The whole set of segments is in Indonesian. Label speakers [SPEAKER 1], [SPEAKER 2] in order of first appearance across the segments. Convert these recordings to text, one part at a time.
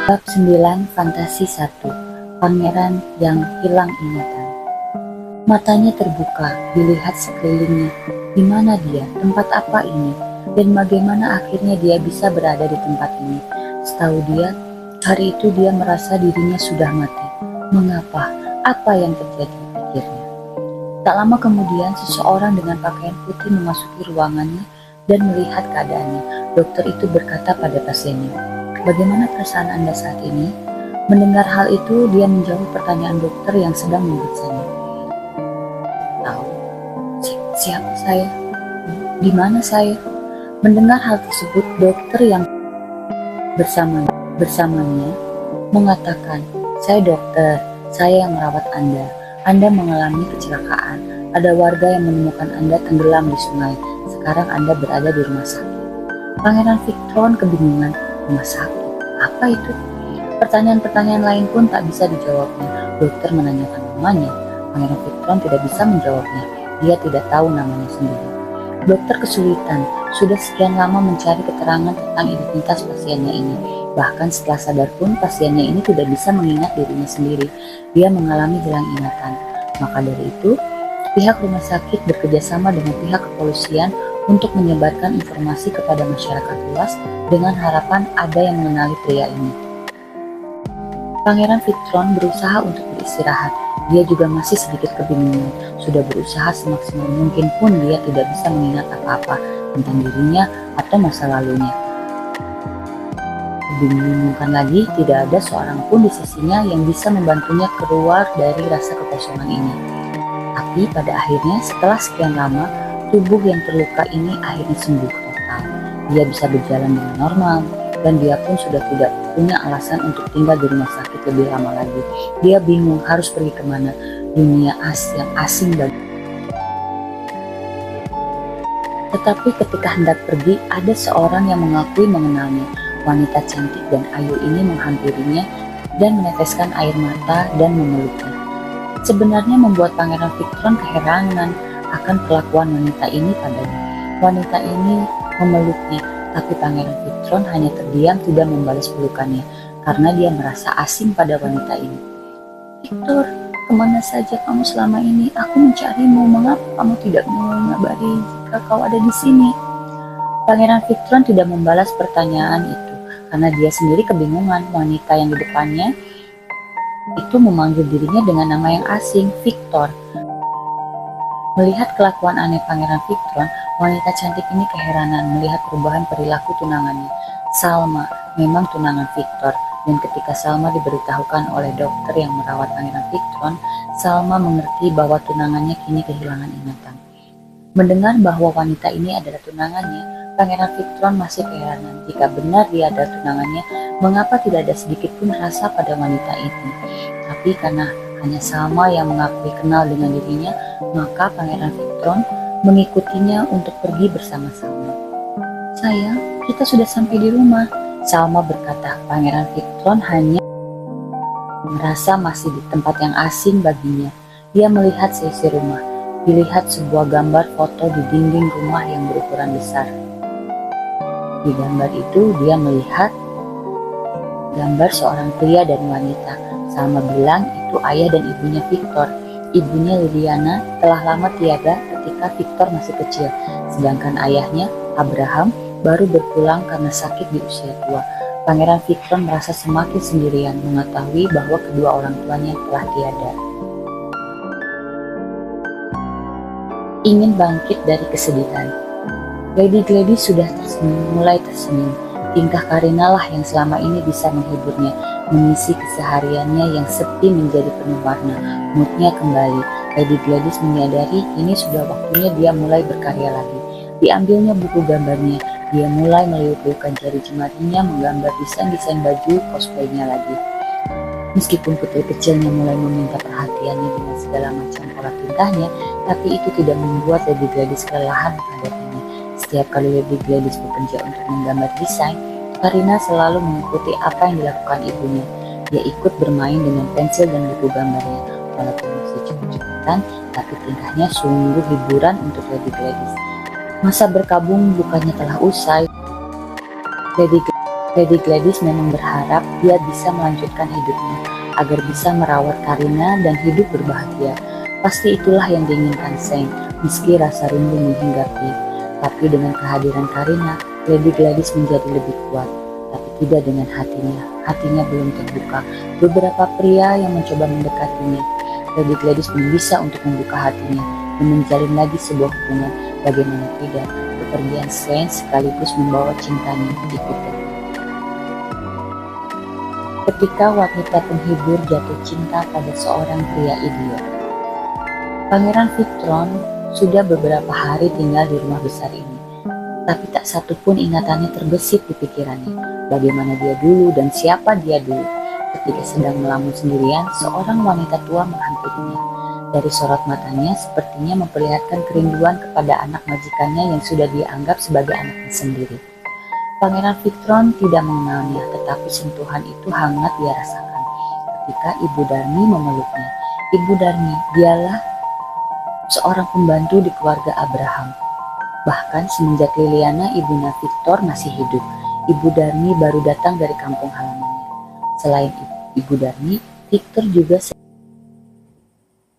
[SPEAKER 1] Bab 9 Fantasi 1. Pangeran yang hilang ingatan. Matanya terbuka, dilihat sekelilingnya. Di mana dia? Tempat apa ini? Dan bagaimana akhirnya dia bisa berada di tempat ini? Setahu dia, hari itu dia merasa dirinya sudah mati. Mengapa? Apa yang terjadi? Pikirnya. Tak lama kemudian, seseorang dengan pakaian putih memasuki ruangannya dan melihat keadaannya. Dokter itu berkata pada pasiennya, "Bagaimana perasaan Anda saat ini?" Mendengar hal itu, dia menjawab pertanyaan dokter yang sedang memeriksanya. "Tahu, siapa saya? Di mana saya?" Mendengar hal tersebut, dokter yang bersamanya mengatakan, "Saya dokter, saya yang merawat Anda. Anda mengalami kecelakaan. Ada warga yang menemukan Anda tenggelam di sungai. Sekarang Anda berada di rumah sakit." Pangeran Victron kebingungan. Rumah sakit? Apa itu? Pertanyaan-pertanyaan lain pun tak bisa dijawabnya. Dokter menanyakan namanya. Pangeran Victron tidak bisa menjawabnya. Dia tidak tahu namanya sendiri. Dokter kesulitan. Sudah sekian lama mencari keterangan tentang identitas pasiennya ini. Bahkan setelah sadar pun pasiennya ini tidak bisa mengingat dirinya sendiri. Dia mengalami hilang ingatan. Maka dari itu, pihak rumah sakit bekerjasama dengan pihak kepolisian untuk menyebarkan informasi kepada masyarakat luas dengan harapan ada yang mengenali pria ini. Pangeran Victron berusaha untuk beristirahat. Dia juga masih sedikit kebingungan. Sudah berusaha semaksimal mungkin pun dia tidak bisa mengingat apa-apa tentang dirinya atau masa lalunya. Lebih membingungkan lagi, tidak ada seorang pun di sisinya yang bisa membantunya keluar dari rasa kekosongan ini. Tapi pada akhirnya, setelah sekian lama, tubuh yang terluka ini akhirnya sembuh total. Dia bisa berjalan dengan normal, dan dia pun sudah tidak punya alasan untuk tinggal di rumah sakit lebih lama lagi. Dia bingung harus pergi kemana. Dunia yang asing bagi. Tetapi ketika hendak pergi, ada seorang yang mengakui mengenalnya. Wanita cantik dan ayu ini menghampirinya dan meneteskan air mata dan memeluknya. Sebenarnya membuat Pangeran Victron keheranan akan kelakuan wanita ini padanya. Wanita ini memeluknya, tapi Pangeran Victron hanya terdiam tidak membalas pelukannya karena dia merasa asing pada wanita ini. "Victor, kemana saja kamu selama ini? Aku mencarimu. Mengapa kamu tidak mengabari jika kau ada di sini?" Pangeran Victron tidak membalas pertanyaan itu karena dia sendiri kebingungan. Wanita yang di depannya itu memanggil dirinya dengan nama yang asing, Victor. Melihat kelakuan aneh Pangeran Victron, wanita cantik ini keheranan melihat perubahan perilaku tunangannya. Salma memang tunangan Victor, dan ketika Salma diberitahukan oleh dokter yang merawat Pangeran Victron, Salma mengerti bahwa tunangannya kini kehilangan ingatan. Mendengar bahwa wanita ini adalah tunangannya, Pangeran Victron masih keheranan. Jika benar dia adalah tunangannya, mengapa tidak ada sedikit pun rasa pada wanita ini? Tapi karena hanya Salma yang mengakui kenal dengan dirinya, maka Pangeran Victron mengikutinya untuk pergi bersama Salma. "Sayang, kita sudah sampai di rumah," Salma berkata. Pangeran Victron hanya merasa masih di tempat yang asing baginya. Dia melihat seisi rumah. Dilihat sebuah gambar foto di dinding rumah yang berukuran besar. Di gambar itu dia melihat gambar seorang pria dan wanita. Salma bilang itu ayah dan ibunya Victor. Ibunya Liliana telah lama tiada ketika Victor masih kecil, sedangkan ayahnya, Abraham, baru berpulang karena sakit di usia tua. Pangeran Victron merasa semakin sendirian mengetahui bahwa kedua orang tuanya telah tiada. Ingin bangkit dari kesedihan. Lady Gladys sudah mulai tersenyum. Tingkah Karina lah yang selama ini bisa menghiburnya, mengisi kesehariannya yang sepi menjadi penuh warna. Moodnya kembali. Lady Gladys menyadari ini sudah waktunya dia mulai berkarya lagi. Diambilnya buku gambarnya. Dia mulai meliuk-liukkan jari jemarinya menggambar desain-desain baju cosplaynya lagi. Meskipun putri kecilnya mulai meminta perhatiannya dengan segala macam pola tingkahnya, tapi itu tidak membuat Lady Gladys kelelahan menghadapinya. Setiap kali Lady Gladys bekerja untuk menggambar desain, Karina selalu mengikuti apa yang dilakukan ibunya. Dia ikut bermain dengan pensil dan buku gambarnya. Walaupun masih cukup-cukupan, tapi tingkahnya sungguh hiburan untuk Lady Gladys. Masa berkabung bukannya telah usai. Lady Lady Gladys memang berharap dia bisa melanjutkan hidupnya agar bisa merawat Karina dan hidup berbahagia. Pasti itulah yang diinginkan Shane, meski rasa rindu menghinggapi. Tapi dengan kehadiran Karina, Lady Gladys menjadi lebih kuat. Tapi tidak dengan hatinya. Hatinya belum terbuka. Beberapa pria yang mencoba mendekatinya. Lady Gladys belum bisa untuk membuka hatinya dan menjalin lagi sebuah hubungan. Bagaimana tidak, kepergian Shane sekaligus membawa cintanya ikut pergi. Ketika wanita penghibur jatuh cinta pada seorang pria idiot. Pangeran Victron sudah beberapa hari tinggal di rumah besar ini, tapi tak satu pun ingatannya terbesit di pikirannya. Bagaimana dia dulu dan siapa dia dulu. Ketika sedang melamun sendirian, seorang wanita tua menghampirinya. Dari sorot matanya sepertinya memperlihatkan kerinduan kepada anak majikannya yang sudah dia anggap sebagai anaknya sendiri. Pangeran Victron tidak mengenalnya, tetapi sentuhan itu hangat dia rasakan ketika Ibu Darmi memeluknya. Ibu Darmi, dialah seorang pembantu di keluarga Abraham. Bahkan semenjak Liliana, ibunya Victor, masih hidup, Ibu Darmi baru datang dari kampung halamannya. Selain Ibu Darmi, Victor juga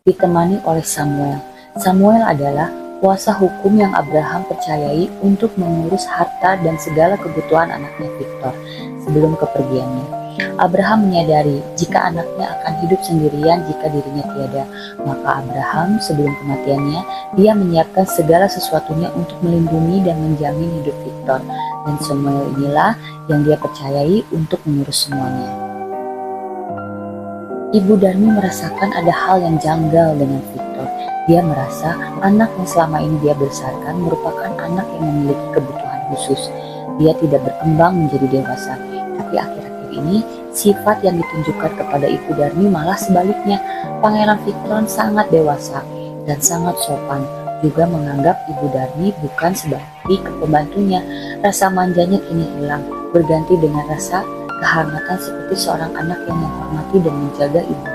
[SPEAKER 1] ditemani oleh Samuel. Samuel adalah kuasa hukum yang Abraham percayai untuk mengurus harta dan segala kebutuhan anaknya Victor sebelum kepergiannya. Abraham menyadari jika anaknya akan hidup sendirian jika dirinya tiada, maka Abraham sebelum kematiannya, dia menyiapkan segala sesuatunya untuk melindungi dan menjamin hidup Victor, dan Samuel inilah yang dia percayai untuk mengurus semuanya. Ibu Darmi merasakan ada hal yang janggal dengan Victor. Dia merasa anak yang selama ini dia besarkan merupakan anak yang memiliki kebutuhan khusus. Dia tidak berkembang menjadi dewasa, tapi akhir-akhir ini sifat yang ditunjukkan kepada Ibu Darmi malah sebaliknya. Pangeran Victron sangat dewasa dan sangat sopan, juga menganggap Ibu Darmi bukan sebagai pembantunya. Rasa manjanya kini hilang, berganti dengan rasa kehangatan seperti seorang anak yang menghormati dan menjaga ibunya.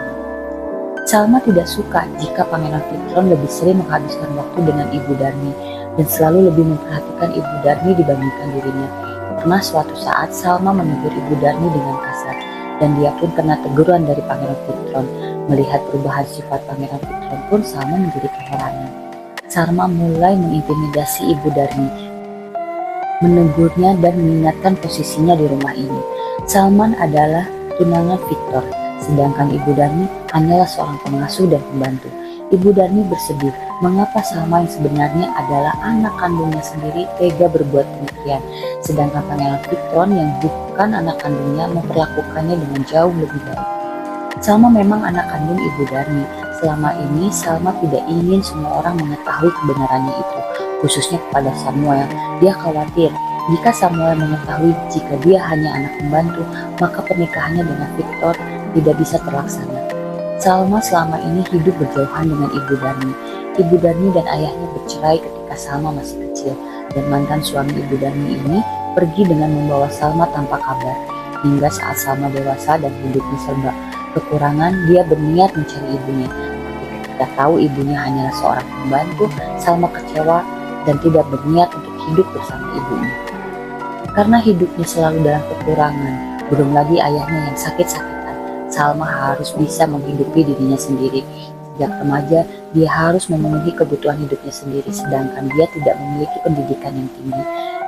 [SPEAKER 1] Salma tidak suka jika Pangeran Victron lebih sering menghabiskan waktu dengan Ibu Darmi dan selalu lebih memperhatikan Ibu Darmi dibandingkan dirinya. Pernah suatu saat Salma menegur Ibu Darmi dengan kasar, dan dia pun kena teguran dari Pangeran Victron. Melihat perubahan sifat Pangeran Victron pun Salma menjadi keheranan. Salma mulai mengintimidasi Ibu Darmi, menegurnya dan mengingatkan posisinya di rumah ini. Salman adalah tunangan Victor, sedangkan Ibu Darmi hanyalah seorang pengasuh dan pembantu. Ibu Darmi bersedih mengapa Salma yang sebenarnya adalah anak kandungnya sendiri tega berbuat demikian, sedangkan Pangeran Victron yang bukan anak kandungnya memperlakukannya dengan jauh lebih baik. Salma memang anak kandung Ibu Darmi. Selama ini Salma tidak ingin semua orang mengetahui kebenarannya itu, khususnya kepada Samuel. Dia khawatir jika Samuel mengetahui jika dia hanya anak pembantu, maka pernikahannya dengan Victor tidak bisa terlaksana. Salma selama ini hidup berjauhan dengan Ibu Darmi. Ibu Darmi dan ayahnya bercerai ketika Salma masih kecil, dan mantan suami Ibu Darmi ini pergi dengan membawa Salma tanpa kabar. Hingga saat Salma dewasa dan hidupnya serba kekurangan, dia berniat mencari ibunya. Tapi ketika tahu ibunya hanyalah seorang pembantu, Salma kecewa dan tidak berniat untuk hidup bersama ibunya. Karena hidupnya selalu dalam kekurangan, belum lagi ayahnya yang sakit-sakitan, Salma harus bisa menghidupi dirinya sendiri. Sejak remaja, dia harus memenuhi kebutuhan hidupnya sendiri, sedangkan dia tidak memiliki pendidikan yang tinggi.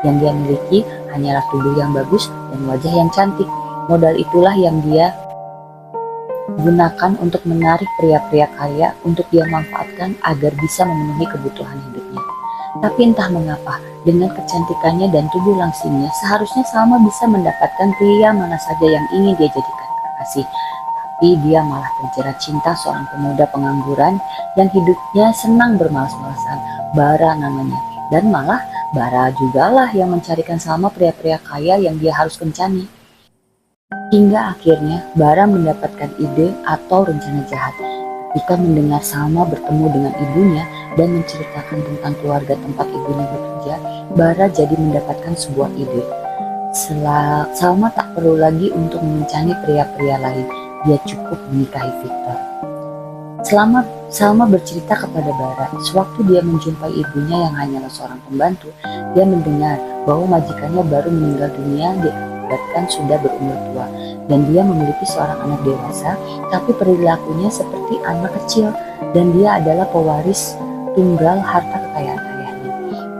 [SPEAKER 1] Yang dia miliki hanyalah tubuh yang bagus dan wajah yang cantik. Modal itulah yang dia gunakan untuk menarik pria-pria kaya untuk dia manfaatkan agar bisa memenuhi kebutuhan hidupnya. Tapi entah mengapa, dengan kecantikannya dan tubuh langsingnya, seharusnya Salma bisa mendapatkan pria mana saja yang ingin dia jadikan kekasih. Tapi dia malah terjerat cinta seorang pemuda pengangguran yang hidupnya senang bermalas-malasan, Bara namanya. Dan malah Bara jugalah yang mencarikan Salma pria-pria kaya yang dia harus kencani. Hingga akhirnya Bara mendapatkan ide atau rencana jahat. Ketika mendengar Salma bertemu dengan ibunya dan menceritakan tentang keluarga tempat ibunya bekerja, Bara jadi mendapatkan sebuah ide. Salma tak perlu lagi untuk mencari pria-pria lain, dia cukup menikahi Victor. Salma bercerita kepada Bara, sewaktu dia menjumpai ibunya yang hanyalah seorang pembantu, dia mendengar bahwa majikannya baru meninggal dunia mengakibatkan sudah berumur tua dan dia memiliki seorang anak dewasa, tapi perilakunya seperti anak kecil dan dia adalah pewaris tunggal harta kekayaan ayahnya.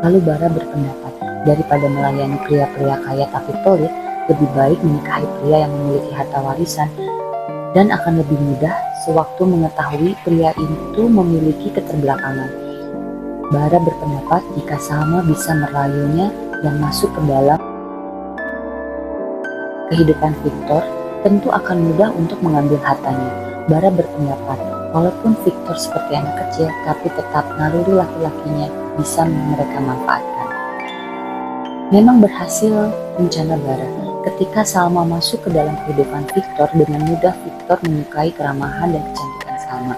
[SPEAKER 1] Lalu Bara berpendapat, daripada melayani pria-pria kaya tapi pelit, lebih baik menikahi pria yang memiliki harta warisan dan akan lebih mudah sewaktu mengetahui pria itu memiliki keterbelakangan. Bara berpendapat jika Salma bisa merayunya dan masuk ke dalam kehidupan Victor, tentu akan mudah untuk mengambil hartanya. Bara berpendapat, walaupun Victor seperti anak kecil, tapi tetap naluri laki-lakinya bisa mereka manfaatkan. Memang berhasil rencana Bara. Ketika Salma masuk ke dalam kehidupan Victor, dengan mudah Victor menyukai keramahan dan kecantikan Salma.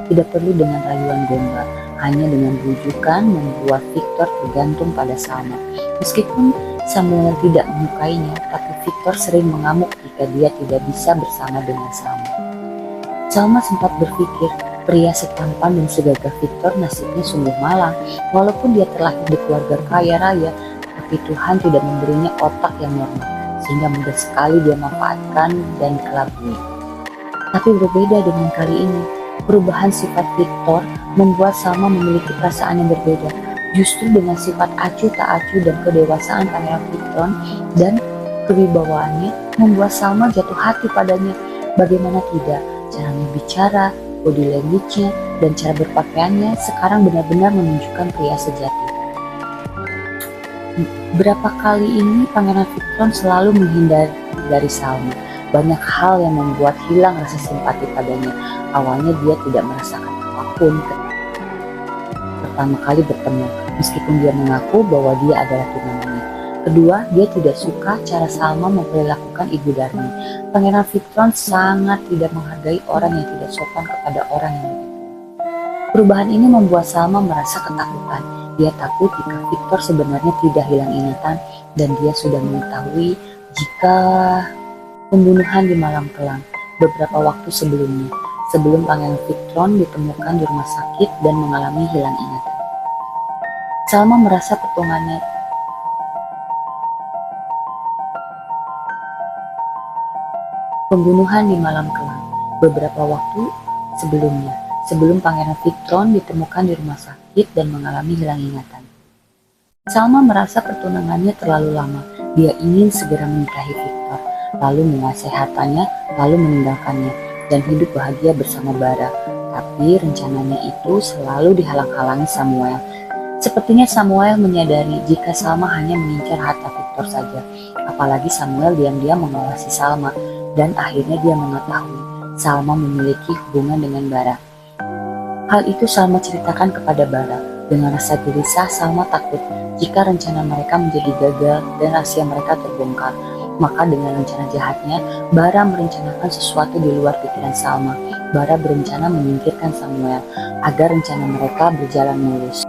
[SPEAKER 1] Tidak perlu dengan rayuan gombal, hanya dengan bujukan membuat Victor tergantung pada Salma. Meskipun Samuel tidak menyukainya, tapi Victor sering mengamuk jika dia tidak bisa bersama dengan Salma. Salma sempat berpikir, pria setampan dan segagah Victor nasibnya sungguh malang. Walaupun dia terlahir di keluarga kaya raya, tapi Tuhan tidak memberinya otak yang normal, sehingga mudah sekali dia manfaatkan dan kelabui. Tapi berbeda dengan kali ini, perubahan sifat Victor membuat Salma memiliki perasaan yang berbeda. Justru dengan sifat acuh tak acuh dan kedewasaan pangeran Victor dan kewibawaannya membuat Salma jatuh hati padanya. Bagaimana tidak, caranya bicara, body language-nya, dan cara berpakaiannya sekarang benar-benar menunjukkan pria sejati. Berapa kali ini pangeran Victor selalu menghindar dari Salma. Banyak hal yang membuat hilang rasa simpati padanya. Awalnya dia tidak merasakan apapun pertama kali bertemu, meskipun dia mengaku bahwa dia adalah tunangannya. Kedua, dia tidak suka cara Salma memperlakukan Ibu Darmi. Pangeran Victor sangat tidak menghargai orang yang tidak sopan kepada orang yang lebih tua. Perubahan ini membuat Salma merasa ketakutan. Dia takut jika Victor sebenarnya tidak hilang ingatan dan dia sudah mengetahui jika pembunuhan di malam kelam beberapa waktu sebelumnya, sebelum pangeran Victor ditemukan di rumah sakit dan mengalami hilang ingatan. Salma merasa pertunangannya pembunuhan di malam kelam beberapa waktu sebelumnya, sebelum pangeran Victor ditemukan di rumah sakit dan mengalami hilang ingatan. Salma merasa pertunangannya terlalu lama. Dia ingin segera menikahi Victor, lalu menguasai hartanya, lalu meninggalkannya dan hidup bahagia bersama Bara. Tapi rencananya itu selalu dihalang-halangi Samuel. Sepertinya Samuel menyadari jika Salma hanya mengincar harta Victor saja. Apalagi Samuel diam-diam mengawasi Salma dan akhirnya dia mengetahui Salma memiliki hubungan dengan Bara. Hal itu Salma ceritakan kepada Bara. Dengan rasa gelisah, Salma takut jika rencana mereka menjadi gagal dan rahasia mereka terbongkar. Maka dengan rencana jahatnya, Bara merencanakan sesuatu di luar pikiran Salma. Bara berencana menyingkirkan Samuel agar rencana mereka berjalan mulus.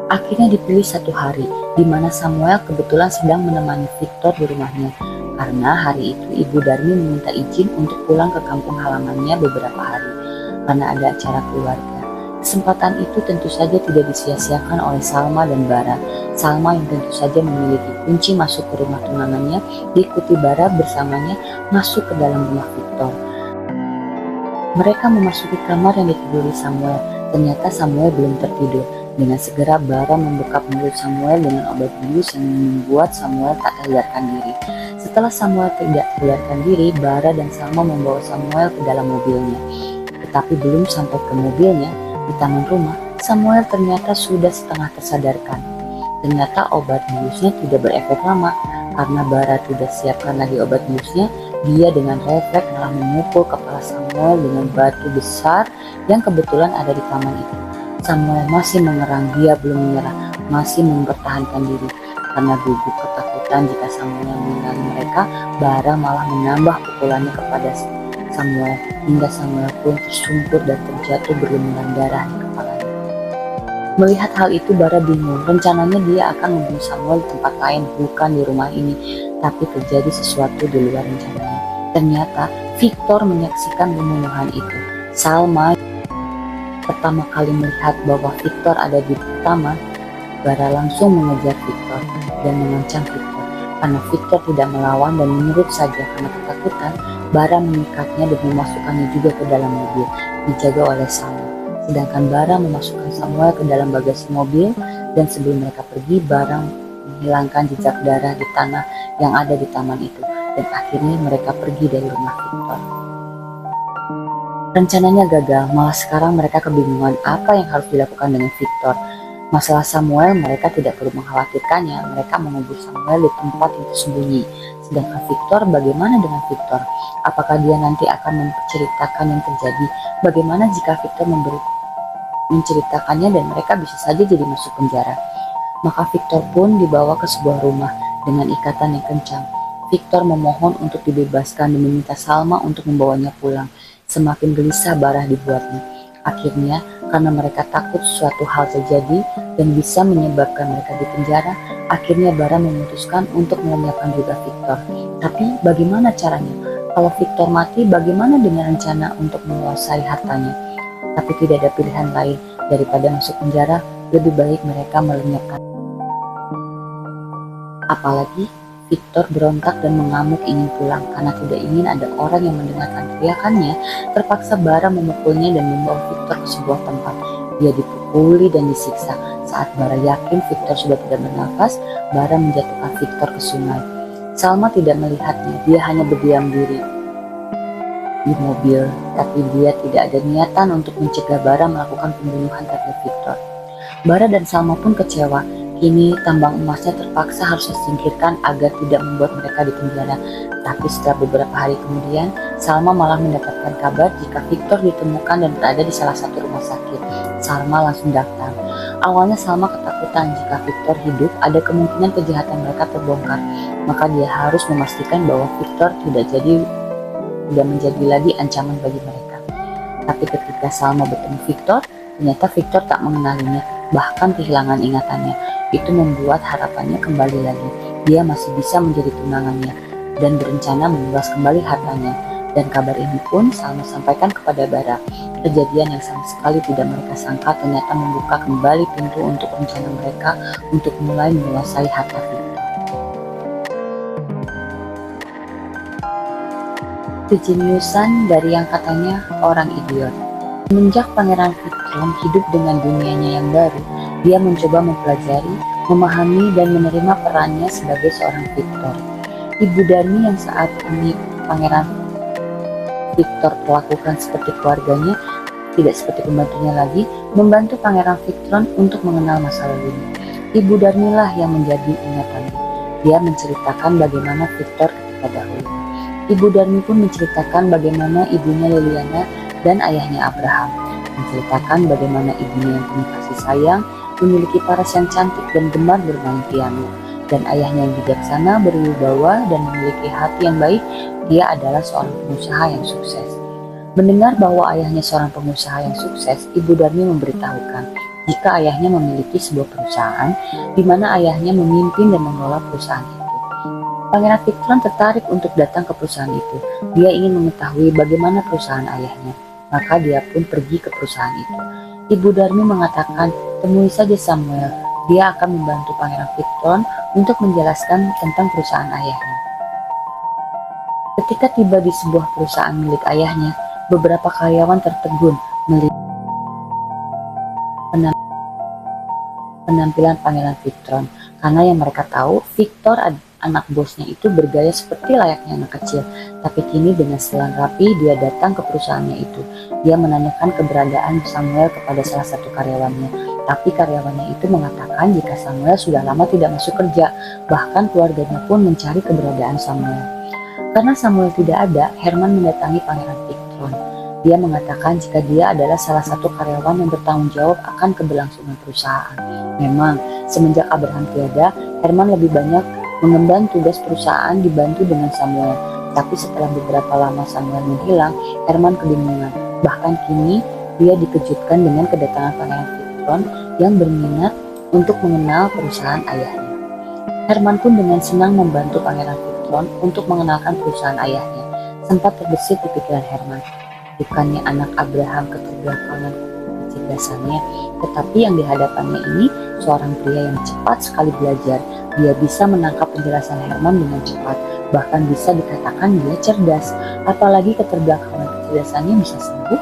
[SPEAKER 1] Akhirnya dipilih satu hari, di mana Samuel kebetulan sedang menemani Victor di rumahnya. Karena hari itu Ibu Darmi meminta izin untuk pulang ke kampung halamannya beberapa hari, karena ada acara keluarga. Kesempatan itu tentu saja tidak disia-siakan oleh Salma dan Bara. Salma yang tentu saja memiliki kunci masuk ke rumah tunangannya, diikuti Bara bersamanya masuk ke dalam rumah Victor. Mereka memasuki kamar yang ditiduri Samuel. Ternyata Samuel belum tertidur. Dengan segera Bara membekap mulut Samuel dengan obat bius yang membuat Samuel tak sadarkan diri. Setelah Samuel tidak sadarkan diri, Bara dan Salma membawa Samuel ke dalam mobilnya. Tetapi belum sampai ke mobilnya, di taman rumah, Samuel ternyata sudah setengah tersadarkan. Ternyata obat biusnya tidak berefek lama. Karena Bara tidak siapkan lagi obat biusnya, dia dengan refleks malah memukul kepala Samuel dengan batu besar yang kebetulan ada di taman itu. Samuel masih mengerang, dia belum menyerah, masih mempertahankan diri. Karena gugup ketakutan jika Samuel meninggalkan mereka, Bara malah menambah pukulannya kepada Samuel, hingga Samuel pun tersungkur dan terjatuh berlumuran darah di kepalanya. Melihat hal itu, Bara bingung. Rencananya dia akan membunuh Samuel di tempat lain, bukan di rumah ini. Tapi terjadi sesuatu di luar rencananya. Ternyata Victor menyaksikan pembunuhan itu. Salma pertama kali melihat bahwa Victor ada di taman, Bara langsung mengejar Victor dan mengancam Victor. Karena Victor tidak melawan dan menurut saja karena ketakutan, Bara mengikatnya dan memasukkannya juga ke dalam mobil, dijaga oleh Salma. Sedangkan Bara memasukkan Samuel ke dalam bagasi mobil, dan sebelum mereka pergi, Bara menghilangkan jejak darah di tanah yang ada di taman itu, dan akhirnya mereka pergi dari rumah Victor. Rencananya gagal, malah sekarang mereka kebingungan apa yang harus dilakukan dengan Victor. Masalah Samuel mereka tidak perlu mengkhawatirkannya, mereka mengubur Samuel di tempat yang tersembunyi. Sedangkan Victor, bagaimana dengan Victor? Apakah dia nanti akan menceritakan yang terjadi? Bagaimana jika Victor menceritakannya dan mereka bisa saja jadi masuk penjara? Maka Victor pun dibawa ke sebuah rumah dengan ikatan yang kencang. Victor memohon untuk dibebaskan dan meminta Salma untuk membawanya pulang. Semakin gelisah Bara dibuatnya. Akhirnya, karena mereka takut suatu hal terjadi dan bisa menyebabkan mereka di penjara, akhirnya Bara memutuskan untuk melenyapkan juga Victor. Tapi bagaimana caranya? Kalau Victor mati, bagaimana dengan rencana untuk menguasai hartanya? Tapi tidak ada pilihan lain daripada masuk penjara, lebih baik mereka melenyapkan. Apalagi Victor berontak dan mengamuk ingin pulang karena tidak ingin ada orang yang mendengarkan teriakannya. Terpaksa Bara memukulnya dan membawa Victor ke sebuah tempat. Dia dipukuli dan disiksa. Saat Bara yakin Victor sudah tidak bernafas, Bara menjatuhkan Victor ke sungai. Salma tidak melihatnya, dia hanya berdiam diri di mobil, tapi dia tidak ada niatan untuk mencegah Bara melakukan pembunuhan terhadap Victor. Bara dan Salma pun kecewa. Kini tambang emasnya terpaksa harus disingkirkan agar tidak membuat mereka di penjara. Tapi setelah beberapa hari kemudian, Salma malah mendapatkan kabar jika Victor ditemukan dan berada di salah satu rumah sakit. Salma langsung datang. Awalnya Salma ketakutan jika Victor hidup, ada kemungkinan kejahatan mereka terbongkar. Maka dia harus memastikan bahwa Victor tidak menjadi lagi ancaman bagi mereka. Tapi ketika Salma bertemu Victor, ternyata Victor tak mengenalinya, bahkan kehilangan ingatannya. Itu membuat harapannya kembali lagi. Dia masih bisa menjadi tunangannya dan berencana menguras kembali hartanya. Dan kabar ini pun Salma sampaikan kepada Bara. Kejadian yang sama sekali tidak mereka sangka ternyata membuka kembali pintu untuk rencana mereka untuk mulai menguasai harta Victor. Kejeniusan dari yang katanya orang idiot. Semenjak Pangeran Victor hidup dengan dunianya yang baru, dia mencoba mempelajari, memahami, dan menerima perannya sebagai seorang Victor. Ibu Darmi yang saat ini Pangeran Victor perlakukan seperti keluarganya, tidak seperti pembantunya lagi, membantu Pangeran Victor untuk mengenal masa lalunya. Ibu Darmi lah yang menjadi ingatannya. Dia menceritakan bagaimana Victor ketika dahulu. Ibu Darmi pun menceritakan bagaimana ibunya Liliana dan ayahnya Abraham, menceritakan bagaimana ibunya yang penuh kasih sayang, memiliki paras yang cantik dan gemar bermain piano, dan ayahnya yang bijaksana, berwibawa, dan memiliki hati yang baik. Dia adalah seorang pengusaha yang sukses. Mendengar bahwa ayahnya seorang pengusaha yang sukses, Ibu Darmi memberitahukan jika ayahnya memiliki sebuah perusahaan di mana ayahnya memimpin dan mengelola perusahaan itu. Pangeran Victor tertarik untuk datang ke perusahaan itu. Dia ingin mengetahui bagaimana perusahaan ayahnya. Maka dia pun pergi ke perusahaan itu. Ibu Darmi mengatakan, temui saja Samuel. Dia akan membantu Pangeran Victor untuk menjelaskan tentang perusahaan ayahnya. Ketika tiba di sebuah perusahaan milik ayahnya, beberapa karyawan tertegun melihat penampilan Pangeran Victor. Karena yang mereka tahu, Victor anak bosnya itu bergaya seperti layaknya anak kecil. Tapi kini dengan setelan rapi dia datang ke perusahaannya itu. Dia menanyakan keberadaan Samuel kepada salah satu karyawannya. Tapi karyawannya itu mengatakan jika Samuel sudah lama tidak masuk kerja. Bahkan keluarganya pun mencari keberadaan Samuel. Karena Samuel tidak ada, Herman mendatangi Pangeran Victor. Dia mengatakan jika dia adalah salah satu karyawan yang bertanggung jawab akan keberlangsungan perusahaan. Memang, semenjak Abraham tiada, Herman lebih banyak mengemban tugas perusahaan dibantu dengan Samuel. Tapi setelah beberapa lama Samuel menghilang, Herman kebingungan. Bahkan kini dia dikejutkan dengan kedatangan Pangeran Victor yang berminat untuk mengenal perusahaan ayahnya. Herman pun dengan senang membantu Pangeran Victor untuk mengenalkan perusahaan ayahnya. Sempat terbesit di pikiran Herman, bukannya anak Abraham keterbelakangan kecerdasannya, tetapi yang dihadapannya ini seorang pria yang cepat sekali belajar, Dia bisa menangkap penjelasan Herman dengan cepat, bahkan bisa dikatakan dia cerdas. Apalagi keterbelakangan kecerdasannya bisa sembuh,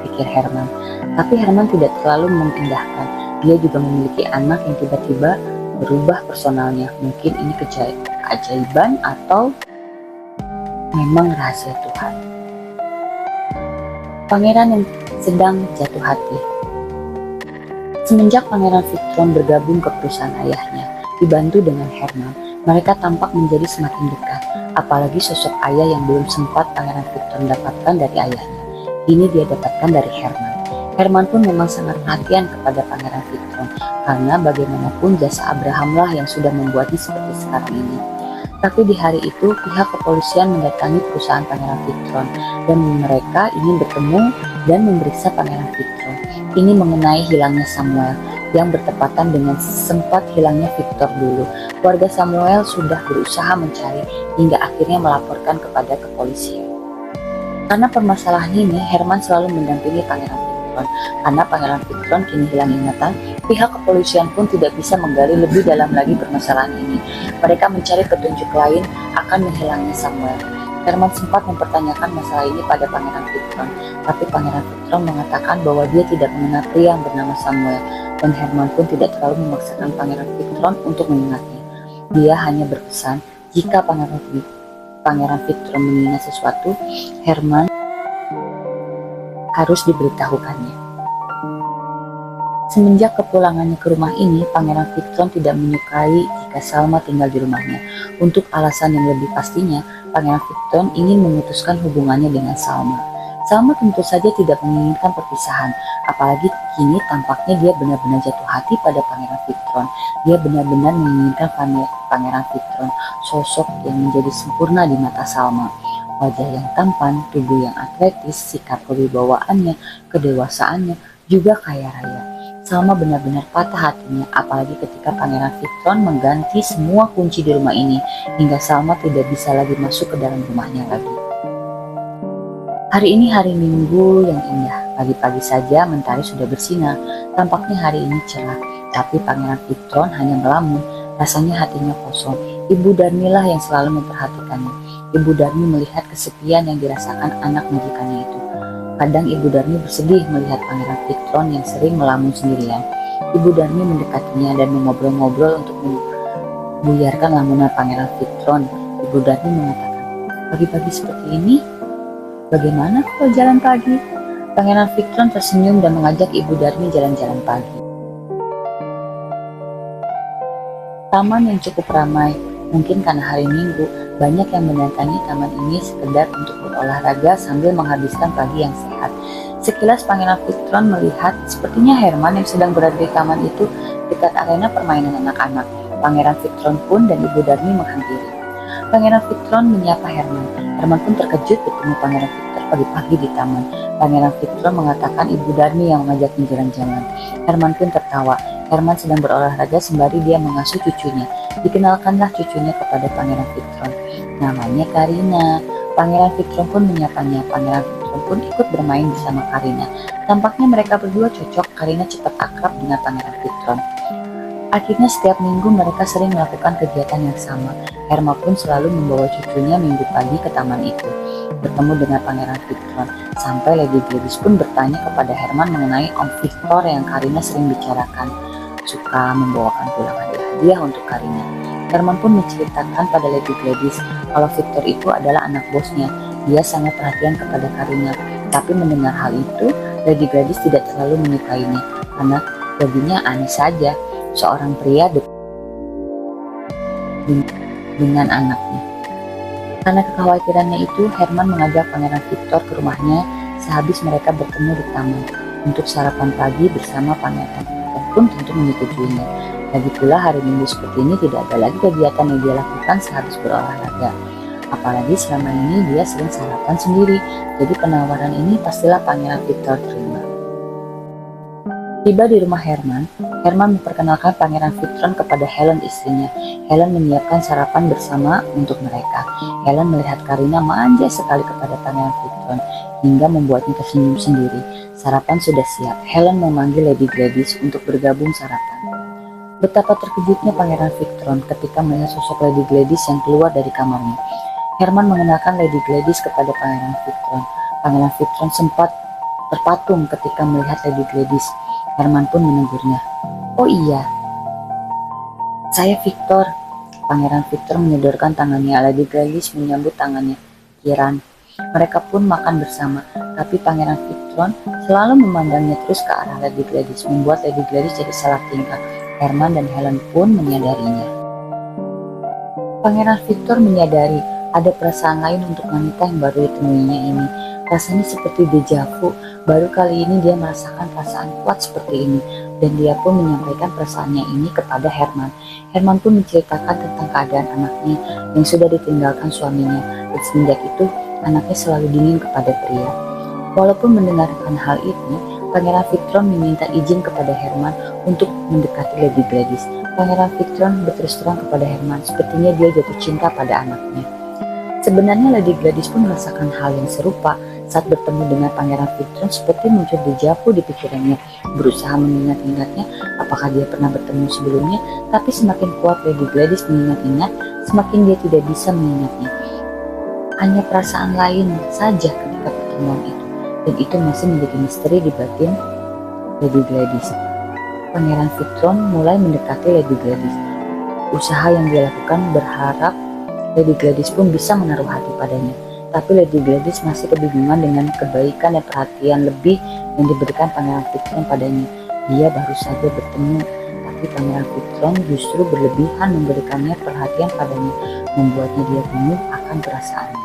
[SPEAKER 1] pikir Herman. Tapi Herman tidak terlalu mengindahkan. Dia juga memiliki anak yang tiba-tiba berubah personalnya. Mungkin ini keajaiban atau memang rahasia Tuhan. Pangeran yang sedang jatuh hati. Semenjak Pangeran Victron bergabung ke perusahaan ayahnya, dibantu dengan Herman, mereka tampak menjadi semakin dekat. Apalagi sosok ayah yang belum sempat Pangeran Victron dapatkan dari ayahnya, ini dia dapatkan dari Herman. Herman pun memang sangat perhatian kepada Pangeran Victron, karena bagaimanapun jasa Abrahamlah yang sudah membuatnya seperti sekarang ini. Tapi di hari itu, pihak kepolisian mendatangi perusahaan Pangeran Victron, dan mereka ingin bertemu dan memeriksa Pangeran Victron. Ini mengenai hilangnya Samuel, yang bertepatan dengan sempat hilangnya Victor dulu. Keluarga Samuel sudah berusaha mencari, hingga akhirnya melaporkan kepada kepolisian. Karena permasalahan ini, Herman selalu mendampingi Pangeran Victron. Karena Pangeran Victron kini hilang ingatan, pihak kepolisian pun tidak bisa menggali lebih dalam lagi permasalahan ini. Mereka mencari petunjuk lain akan menghilangnya Samuel. Herman sempat mempertanyakan masalah ini pada Pangeran Victron, tapi Pangeran Victron mengatakan bahwa dia tidak mengenal pria yang bernama Samuel, dan Herman pun tidak terlalu memaksakan Pangeran Victron untuk mengingatnya. Dia hanya berpesan, jika Pangeran Victron mengingat sesuatu, Herman harus diberitahukannya. Semenjak kepulangannya ke rumah ini, Pangeran Victron tidak menyukai jika Salma tinggal di rumahnya. Untuk alasan yang lebih pastinya, Pangeran Victron ingin memutuskan hubungannya dengan Salma. Salma tentu saja tidak menginginkan perpisahan, apalagi kini tampaknya dia benar-benar jatuh hati pada Pangeran Victron. Dia benar-benar menginginkan Pangeran Victron, sosok yang menjadi sempurna di mata Salma. Wajah yang tampan, tubuh yang atletis, sikap kewibawaannya, kedewasaannya, juga kaya raya. Salma benar-benar patah hatinya, apalagi ketika Pangeran Victron mengganti semua kunci di rumah ini, hingga Salma tidak bisa lagi masuk ke dalam rumahnya lagi. Hari ini hari Minggu yang indah. Pagi-pagi saja mentari sudah bersinar. Tampaknya hari ini cerah, tapi Pangeran Victron hanya melamun. Rasanya hatinya kosong. Ibu Darmilah yang selalu memperhatikannya. Ibu Darmi melihat kesepian yang dirasakan anak majikannya itu. Kadang Ibu Darmi bersedih melihat Pangeran Victron yang sering melamun sendirian. Ibu Darmi mendekatinya dan mengobrol-ngobrol untuk membuyarkan lamunan Pangeran Victron. Ibu Darmi mengatakan, pagi-pagi seperti ini, bagaimana kalau jalan pagi? Pangeran Victron tersenyum dan mengajak Ibu Darmi jalan-jalan pagi. Taman yang cukup ramai, mungkin karena hari Minggu, banyak yang mendatangi taman ini sekedar untuk berolahraga sambil menghabiskan pagi yang sehat. Sekilas Pangeran Victron melihat sepertinya Herman yang sedang berada di taman itu dekat arena permainan anak-anak. Pangeran Victron pun dan Ibu Darmi menghampiri. Pangeran Victron menyapa Herman. Herman pun terkejut bertemu Pangeran Victron pagi-pagi di taman. Pangeran Victron mengatakan Ibu Darmi yang mengajaknya jalan-jalan. Herman pun tertawa. Herman sedang berolahraga sembari dia mengasuh cucunya. Dikenalkanlah cucunya kepada Pangeran Victron. Namanya Karina. Pangeran Victron pun menyapanya. Pangeran Victron pun ikut bermain bersama Karina. Tampaknya mereka berdua cocok. Karina cepat akrab dengan Pangeran Victron. Akhirnya setiap minggu mereka sering melakukan kegiatan yang sama. Herman pun selalu membawa cucunya minggu pagi ke taman itu, bertemu dengan Pangeran Victron. Sampai Lady Gladys pun bertanya kepada Herman mengenai Om Victor yang Karina sering bicarakan. Suka membawakan pulang hadiah untuk Karina. Herman pun menceritakan pada Lady Gladys kalau Victor itu adalah anak bosnya. Dia sangat perhatian kepada Karina. Tapi mendengar hal itu, Lady Gladys tidak terlalu menyukainya karena baginya aneh saja seorang pria dengan anaknya. Karena kekhawatirannya itu, Herman mengajak Pangeran Victor ke rumahnya sehabis mereka bertemu di taman untuk sarapan pagi bersama Pangeran. Pun tentu menyetujuinya. Lagi pula hari Minggu seperti ini tidak ada lagi kegiatan yang dia lakukan sehabis berolahraga. Apalagi selama ini dia sering sarapan sendiri, jadi penawaran ini pastilah Pangeran Victor terima. Tiba di rumah Herman, Herman memperkenalkan Pangeran Victron kepada Helen istrinya. Helen menyiapkan sarapan bersama untuk mereka. Helen melihat Karina manja sekali kepada Pangeran Victron hingga membuatnya tersenyum sendiri. Sarapan sudah siap. Helen memanggil Lady Gladys untuk bergabung sarapan. Betapa terkejutnya Pangeran Victron ketika melihat sosok Lady Gladys yang keluar dari kamarnya. Herman mengenalkan Lady Gladys kepada Pangeran Victron. Pangeran Victron sempat terpatung ketika melihat Lady Gladys. Herman pun menegurnya. "Oh iya, saya Victor." Pangeran Victor menyodorkan tangannya. Lady Gladys menyambut tangannya. "Kiran." Mereka pun makan bersama, tapi Pangeran Victron selalu memandangnya terus ke arah Lady Gladys, membuat Lady Gladys jadi salah tingkah. Herman dan Helen pun menyadarinya. Pangeran Victor menyadari ada perasaan lain untuk wanita yang baru ditemuinya ini. Rasanya seperti deja vu. Baru kali ini dia merasakan perasaan kuat seperti ini, dan dia pun menyampaikan perasaannya ini kepada Herman. Herman pun menceritakan tentang keadaan anaknya yang sudah ditinggalkan suaminya, dan semenjak itu anaknya selalu dingin kepada pria. Walaupun mendengarkan hal ini, Pangeran Victron meminta izin kepada Herman untuk mendekati Lady Gladys. Pangeran Victron berterus terang kepada Herman, sepertinya dia jatuh cinta pada anaknya. Sebenarnya Lady Gladys pun merasakan hal yang serupa saat bertemu dengan Pangeran Victron, seperti muncul deja vu di pikirannya. Berusaha mengingat-ingatnya apakah dia pernah bertemu sebelumnya, tapi semakin kuat Lady Gladys mengingat-ingat, semakin dia tidak bisa mengingatnya. Hanya perasaan lain saja ketika pertemuan itu, dan itu masih menjadi misteri di batin Lady Gladys. Pangeran Victron mulai mendekati Lady Gladys. Usaha yang dia lakukan berharap Lady Gladys pun bisa menaruh hati padanya. Tapi Lady Gladys masih kebingungan dengan kebaikan dan perhatian lebih yang diberikan Pangeran Victron padanya. Dia baru saja bertemu, tapi Pangeran Victron justru berlebihan memberikannya perhatian padanya, membuatnya dia bingung akan perasaannya.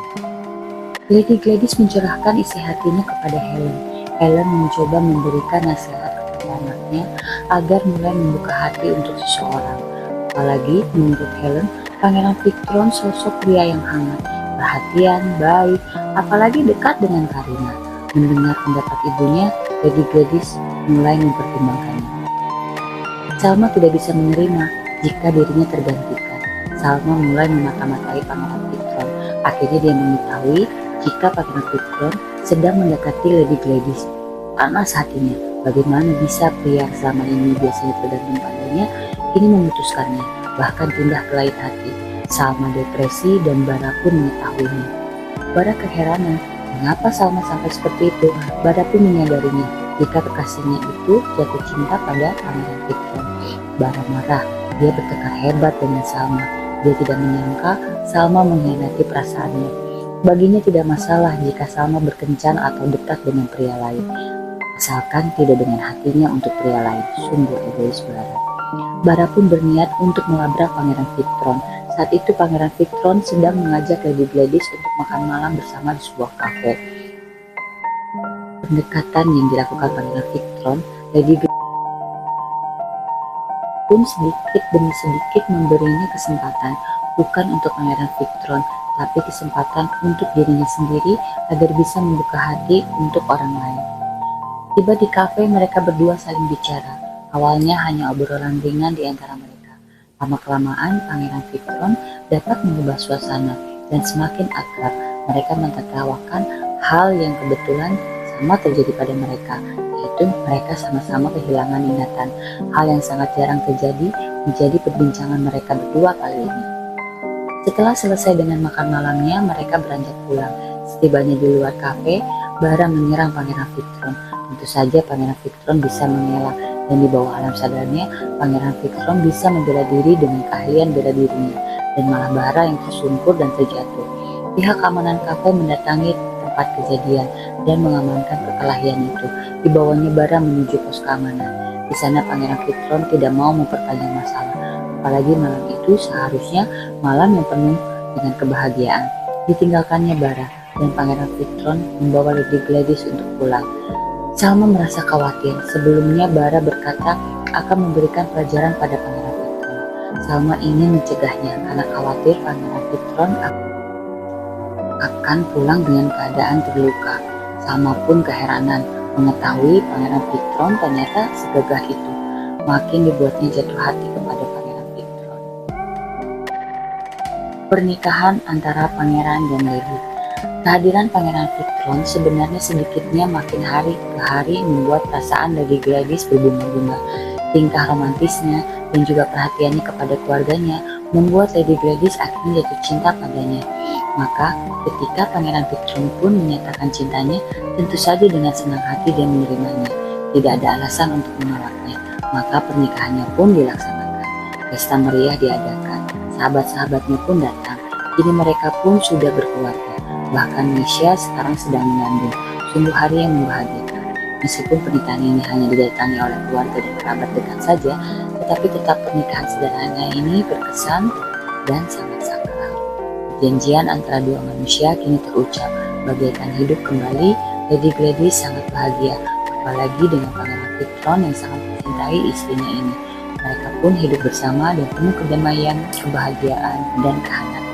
[SPEAKER 1] Lady Gladys mencurahkan isi hatinya kepada Helen. Helen mencoba memberikan nasihat kepada anaknya agar mulai membuka hati untuk seseorang. Apalagi menurut Helen, Pangeran Victron sosok pria yang hangat, perhatian, baik, apalagi dekat dengan Karina. Mendengar pendapat ibunya, Lady Gladys mulai mempertimbangkannya. Salma tidak bisa menerima jika dirinya tergantikan. Salma mulai memata-matai Pangeran Victron. Akhirnya dia mengetahui jika Pangeran Victron sedang mendekati Lady Gladys. Panas hatinya, bagaimana bisa pria yang selama ini biasanya tergantung padanya kini memutuskannya, bahkan pindah ke lain hati. Salma depresi dan Bara pun mengetahuinya. Bara keheranan, mengapa Salma sampai seperti itu? Bara pun menyadarinya jika kekasihnya itu jatuh cinta pada Pangeran Victron. Bara marah, dia bertekad hebat dengan Salma. Dia tidak menyangka Salma mengkhianati perasaannya. Baginya tidak masalah jika Salma berkencan atau dekat dengan pria lain, asalkan tidak dengan hatinya untuk pria lain. Sungguh egois Bara. Bara pun berniat untuk melabrak Pangeran Victron. Saat itu Pangeran Victron sedang mengajak Lady Gladys untuk makan malam bersama di sebuah kafe. Pendekatan yang dilakukan Pangeran Victron, Lady Gladys pun sedikit demi sedikit memberinya kesempatan, bukan untuk Pangeran Victron, tapi kesempatan untuk dirinya sendiri agar bisa membuka hati untuk orang lain. Tiba di kafe, mereka berdua saling bicara. Awalnya hanya obrolan ringan di antara mereka. Lama-kelamaan Pangeran Victron dapat mengubah suasana dan semakin akrab. Mereka mentertawakan hal yang kebetulan sama terjadi pada mereka, yaitu mereka sama-sama kehilangan ingatan. Hal yang sangat jarang terjadi menjadi perbincangan mereka berdua kali ini. Setelah selesai dengan makan malamnya, mereka beranjak pulang. Setibanya di luar kafe, Bara menyerang Pangeran Victron. Tentu saja Pangeran Victron bisa mengelak, dan di bawah alam sadarnya, Pangeran Victron bisa membela diri dengan keahlian bela dirinya, dan malah Bara yang tersungkur dan terjatuh. Pihak keamanan kafe mendatangi tempat kejadian dan mengamankan perkelahian itu. Dibawanya Bara menuju pos keamanan. Di sana Pangeran Victron tidak mau memperpanjang masalah, apalagi malam itu seharusnya malam yang penuh dengan kebahagiaan. Ditinggalkannya Bara, dan Pangeran Victron membawa Lady Gladys untuk pulang. Salma merasa khawatir. Sebelumnya Bara berkata akan memberikan pelajaran pada Pangeran Victron. Salma ingin mencegahnya karena khawatir Pangeran Victron akan pulang dengan keadaan terluka. Salma pun keheranan mengetahui Pangeran Victron ternyata segagah itu. Makin dibuatnya jatuh hati kepada Pangeran Victron. Pernikahan antara Pangeran dan Lady. Kehadiran Pangeran Victron sebenarnya sedikitnya makin hari ke hari membuat perasaan Lady Gladys berbunga-bunga. Tingkah romantisnya dan juga perhatiannya kepada keluarganya membuat Lady Gladys akhirnya jatuh cinta padanya. Maka ketika Pangeran Victron pun menyatakan cintanya, tentu saja dengan senang hati dia menerimanya. Tidak ada alasan untuk menolaknya. Maka pernikahannya pun dilaksanakan. Pesta meriah diadakan. Sahabat-sahabatnya pun datang. Kini mereka pun sudah berkeluarga. Bahkan Misha sekarang sedang mengandung. Sungguh hari yang membahagiakan. Meskipun pernikahan ini hanya didatangi oleh keluarga dan kerabat dekat saja, tetapi tetap pernikahan sederhana ini berkesan dan sangat sakral. Perjanjian antara dua manusia kini terucap, bagaikan hidup kembali. Lady Gladys sangat bahagia, apalagi dengan Pangeran Victron yang sangat mencintai istrinya ini. Mereka pun hidup bersama dan penuh kedamaian, kebahagiaan, dan kehangatan.